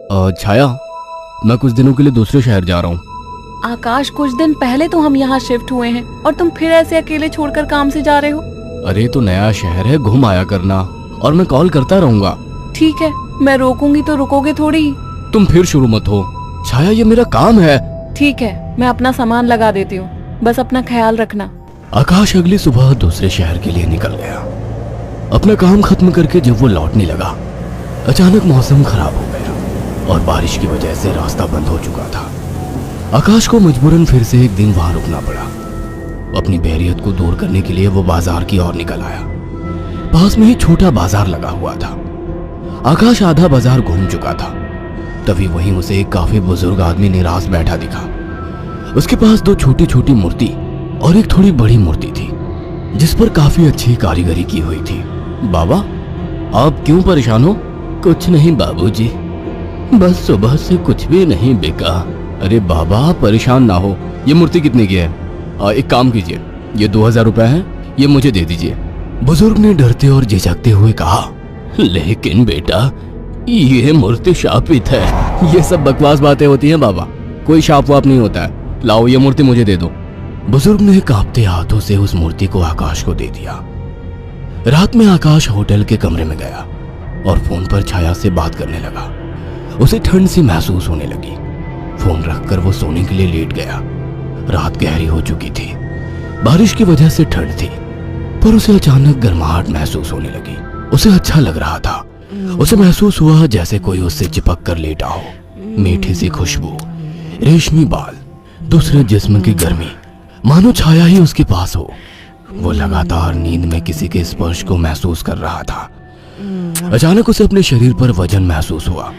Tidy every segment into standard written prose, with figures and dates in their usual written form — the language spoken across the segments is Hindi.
छाया, मैं कुछ दिनों के लिए दूसरे शहर जा रहा हूँ। आकाश, कुछ दिन पहले तो हम यहाँ शिफ्ट हुए हैं और तुम फिर ऐसे अकेले छोड़कर काम से जा रहे हो। अरे तो नया शहर है, घूम आया करना, और मैं कॉल करता रहूंगा। ठीक है, मैं रोकूंगी तो रुकोगे थोड़ी। तुम फिर शुरू मत हो छाया, ये मेरा काम है। ठीक है, मैं अपना सामान लगा देती हूँ, बस अपना ख्याल रखना। आकाश अगली सुबह दूसरे शहर के लिए निकल गया। अपना काम खत्म करके जब वो लौटने लगा, अचानक मौसम खराब हो गया और बारिश की वजह से रास्ता बंद हो चुका था। आकाश को मजबूरन फिर से एक दिन वहां रुकना पड़ा। अपनी बोरियत को दूर करने के लिए वो बाजार की ओर निकल आया। पास में ही छोटा बाजार लगा हुआ था। आकाश आधा बाजार घूम चुका था, तभी वहीं उसे एक काफी बुजुर्ग आदमी निराश बैठा दिखा। उसके पास दो छोटी छोटी मूर्ति और एक थोड़ी बड़ी मूर्ति थी, जिस पर काफी अच्छी कारीगरी की हुई थी। बाबा, आप क्यों परेशान हो? कुछ नहीं बाबूजी, बस सुबह से कुछ भी नहीं बिका। अरे बाबा, आप परेशान ना हो। ये मूर्ति कितने की है? एक काम कीजिए, ये 2000 रुपए है, ये मुझे दे दीजिए। बुजुर्ग ने डरते और झिझकते हुए कहा, लेकिन बेटा, ये मूर्ति शापित है। ये सब बकवास बातें होती हैं बाबा, कोई शाप वाप नहीं होता है। लाओ, ये मूर्ति मुझे दे दो। बुजुर्ग ने कांपते हाथों से उस मूर्ति को आकाश को दे दिया। रात में आकाश होटल के कमरे में गया और फोन पर छाया से बात करने लगा। उसे ठंड सी महसूस होने लगी। फोन रखकर वो सोने के लिए लेट गया। रात गहरी हो चुकी थी, बारिश की वजह से ठंड थी, पर उसे अचानक गर्माहट महसूस होने लगी। उसे अच्छा लग रहा था। उसे महसूस हुआ जैसे कोई उससे चिपक कर लेटा हो। मीठी सी खुशबू, रेशमी बाल, दूसरे जिस्म की गर्मी, मानो छाया ही उसके पास हो। वो लगातार नींद में किसी के स्पर्श को महसूस कर रहा था। अचानक उसे अपने शरीर पर वजन महसूस हुआ।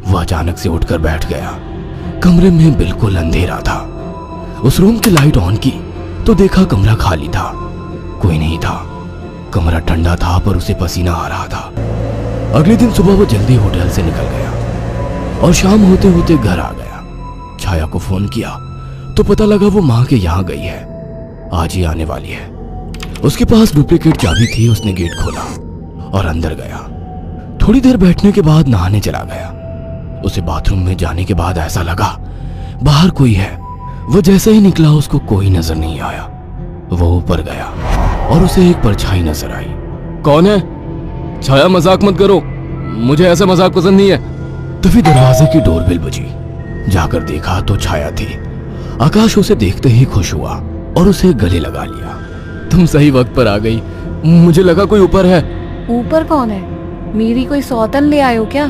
वह अचानक से उठकर बैठ गया। कमरे में बिल्कुल अंधेरा था। उस रूम की लाइट ऑन की तो देखा कमरा खाली था, कोई नहीं था। कमरा ठंडा था पर उसे पसीना आ रहा था। अगले दिन सुबह वो जल्दी होटल से निकल गया और शाम होते होते घर आ गया। छाया को फोन किया तो पता लगा वो माँ के यहाँ गई है, आज ही आने वाली है। उसके पास डुप्लीकेट चाबी थी। उसने गेट खोला और अंदर गया। थोड़ी देर बैठने के बाद नहाने चला गया। उसे बाथरूम में जाने के बाद ऐसा लगा बाहर कोई है। वो जैसे ही निकला उसको कोई नजर नहीं आया। वो ऊपर गया और उसे एक परछाई नजर आई। कौन है? छाया, मजाक मत करो, मुझे ऐसा मजाक पसंद नहीं है। तभी दरवाजे की डोरबेल बजी। जाकर देखा तो छाया थी। आकाश उसे देखते ही खुश हुआ और उसे गले लगा लिया। तुम सही वक्त पर आ गई, मुझे लगा कोई ऊपर है। ऊपर कौन है? मेरी कोई सौतन ले आए हो क्या?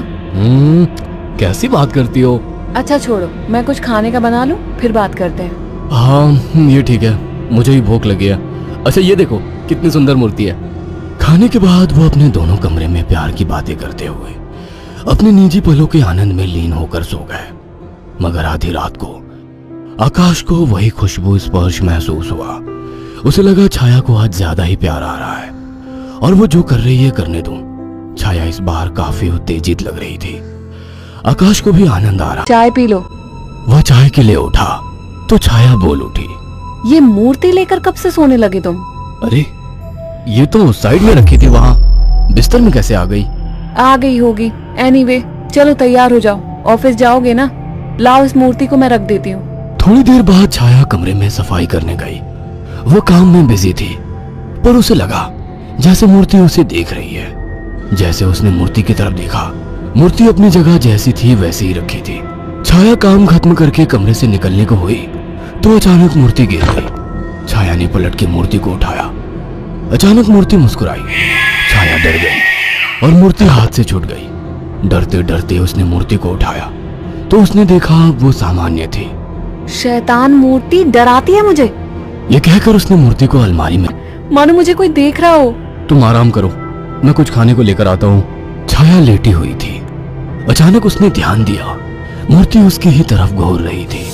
कैसी बात करती हो? अच्छा छोड़ो, मैं कुछ खाने का बना लूं, फिर बात करते हैं। हाँ ये ठीक है, मुझे ही भूख लगी है। अच्छा ये देखो कितनी सुंदर मूर्ति है। खाने के बाद वो अपने दोनों कमरे में प्यार की बातें करते हुए अपने निजी पलों के आनंद में लीन होकर सो गए। मगर आधी रात को आकाश को वही खुशबू स्पर्श महसूस हुआ। उसे लगा छाया को आज ज्यादा ही प्यार आ रहा है और वो जो कर रही है करने दूं। छाया इस बार काफी उत्तेजित लग रही थी। आकाश को भी आनंद आ रहा। चाय पी लो। वह चाय के लिए उठा तो छाया बोल उठी, ये मूर्ति लेकर कब से सोने लगे तुम? अरे ये तो साइड में रखी थी, वहां बिस्तर में कैसे आ गई? आ गई होगी। एनीवे, चलो तैयार हो जाओ, ऑफिस जाओगे ना। लाओ, इस मूर्ति को मैं रख देती हूँ। थोड़ी देर बाद छाया कमरे में सफाई करने गई। वो काम में बिजी थी, पर उसे लगा जैसे मूर्ति उसे देख रही है। जैसे उसने मूर्ति की तरफ देखा, मूर्ति अपनी जगह जैसी थी वैसी ही रखी थी। छाया काम खत्म करके कमरे से निकलने को हुई तो अचानक मूर्ति गिर गई। छाया ने पलट के मूर्ति को उठाया। अचानक मूर्ति मुस्कुराई। छाया डर गई और मूर्ति हाथ से छूट गई। डरते डरते उसने मूर्ति को उठाया तो उसने देखा वो सामान्य थी। शैतान मूर्ति, डराती है मुझे। ये कहकर उसने मूर्ति को अलमारी में, मानो मुझे कोई देख रहा हो। तुम आराम करो, मैं कुछ खाने को लेकर आता हूँ। छाया लेटी हुई थी। अचानक उसने ध्यान दिया, मूर्ति उसकी ही तरफ घूर रही थी।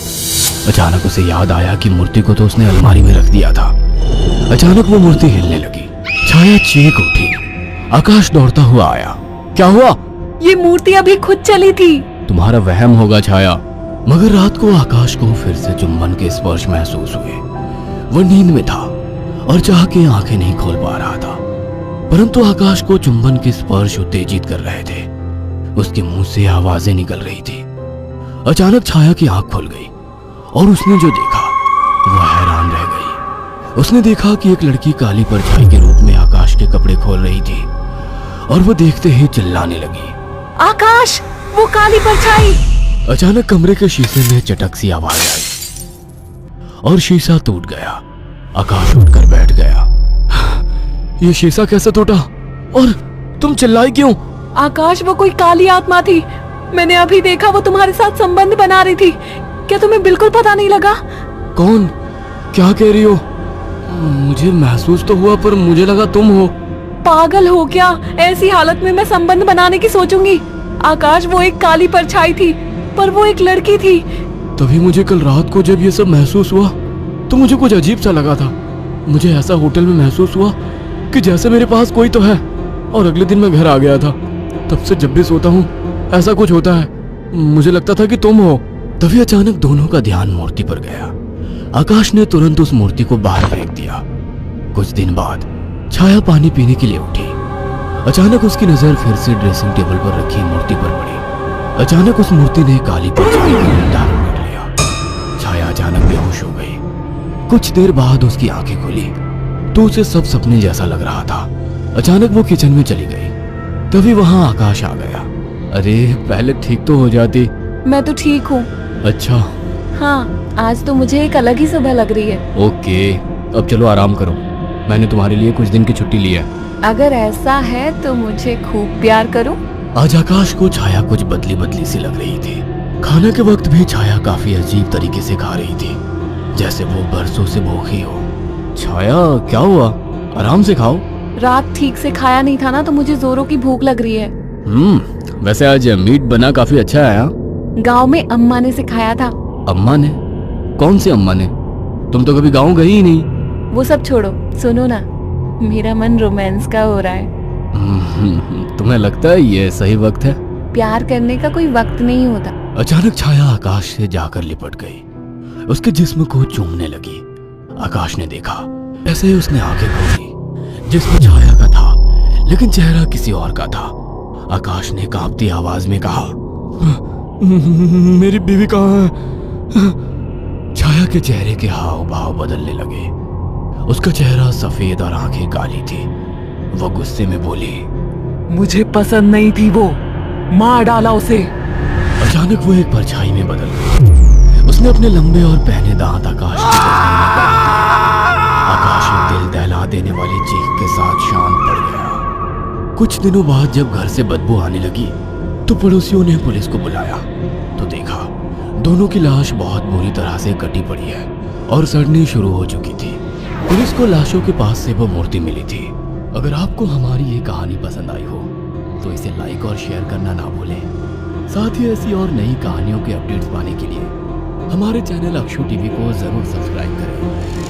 अचानक उसे याद आया कि मूर्ति को तो उसने अलमारी में रख दिया था। अचानक वो मूर्ति हिलने लगी। छाया चीख उठी। आकाश दौड़ता हुआ आया। क्या हुआ? ये मूर्ति अभी खुद चली थी। तुम्हारा वहम होगा छाया। मगर रात को आकाश को फिर से चुंबन के स्पर्श महसूस हुए। वह नींद में था और चाह के आंखें नहीं खोल पा रहा था, परंतु आकाश को चुंबन के स्पर्श उत्तेजित कर रहे थे। उसके मुंह से आवाजें निकल रही थी। अचानक छाया की आंख खुल गई और उसने जो देखा वह हैरान रह गई। उसने देखा कि एक लड़की काली परछाई के रूप में आकाश के कपड़े खोल रही थी और वो देखते ही चिल्लाने लगी, आकाश, वो काली परछाई! अचानक कमरे के शीशे में चटक सी आवाज आई और शीशा टूट गया। आकाश उठकर बैठ गया। ये शीशा कैसे टूटा और तुम चिल्लाई क्यों? आकाश, वो कोई काली आत्मा थी। मैंने अभी देखा, वो तुम्हारे साथ संबंध बना रही थी। क्या तुम्हें बिल्कुल पता नहीं लगा? कौन? क्या कह रही हो? मुझे महसूस तो हुआ पर मुझे लगा तुम हो। पागल हो क्या? ऐसी हालत में मैं संबंध बनाने की सोचूंगी? आकाश, वो एक काली परछाई थी, पर वो एक लड़की थी। तभी मुझे कल रात को जब ये सब महसूस हुआ तो मुझे कुछ अजीब सा लगा था। मुझे ऐसा होटल में महसूस हुआ कि जैसे मेरे पास कोई तो है। और अगले दिन मैं घर आ गया था। तब से जब भी सोता हूँ ऐसा कुछ होता है। मुझे लगता था कि तुम हो। तभी अचानक दोनों का ध्यान मूर्ति पर गया। आकाश ने तुरंत उस मूर्ति को बाहर फेंक दिया। कुछ दिन बाद छाया पानी पीने के लिए उठी। अचानक उसकी नजर फिर से ड्रेसिंग टेबल पर रखी मूर्ति पर पड़ी। अचानक उस मूर्ति ने काली परछाई का धारण कर लिया। छाया अचानक बेहोश हो गई। कुछ देर बाद उसकी आंखें खुली तो उसे सब सपने जैसा लग रहा था। अचानक वो किचन में चली गई। तभी वहां आकाश आ गया। अरे, पहले ठीक तो हो जाती। मैं तो ठीक हूँ। अच्छा। हाँ, आज तो मुझे एक अलग ही सुबह लग रही है। ओके, अब चलो आराम करो। मैंने तुम्हारे लिए कुछ दिन की छुट्टी ली है। अगर ऐसा है तो मुझे खूब प्यार करो। आज आकाश को छाया कुछ बदली बदली सी लग रही थी। खाने के वक्त भी छाया काफी अजीब तरीके से खा रही थी, जैसे वो बरसों से भूखी हो। छाया, क्या हुआ? आराम से खाओ। रात ठीक से खाया नहीं था ना, तो मुझे जोरों की भूख लग रही है। वैसे आज मीट बना काफी अच्छा है। गांव में अम्मा ने सिखाया था। अम्मा ने? कौन सी अम्मा ने? तुम तो कभी गांव गई ही नहीं। वो सब छोड़ो, सुनो ना, मेरा मन रोमांस का हो रहा है। तुम्हें लगता है ये सही वक्त है? प्यार करने का कोई वक्त नहीं होता। अचानक छाया आकाश से जाकर लिपट गई। उसके जिस्म को चूमने लगी। आकाश ने देखा, ऐसे ही उसने आंखें खोली। जिस्म छाया का था लेकिन चेहरा किसी और का था। आकाश ने कांपती आवाज में कहा, मेरी बीवी कहाँ है? छाया के चेहरे के हाव भाव बदलने लगे। उसका चेहरा सफेद और आंखें काली थी। वो गुस्से में बोली, मुझे पसंद नहीं थी वो, मार डाला उसे। अचानक वो एक परछाई में बदल गई। उसने अपने लंबे और पहने दांत आकाश की गर्दन में गाड़ दिए। आकाश एक दिल दहला देने वाली चीख के साथ शांत पड़ गया। कुछ दिनों बाद जब घर से बदबू आने लगी तो पड़ोसियों ने पुलिस को बुलाया तो देखा दोनों की लाश बहुत बुरी तरह से कटी पड़ी है और सड़नी शुरू हो चुकी थी। पुलिस को लाशों के पास से वो मूर्ति मिली थी। अगर आपको हमारी ये कहानी पसंद आई हो तो इसे लाइक और शेयर करना ना भूलें। साथ ही ऐसी और नई कहानियों के अपडेट्स पाने के लिए हमारे चैनल अक्षु टीवी को जरूर सब्सक्राइब करें।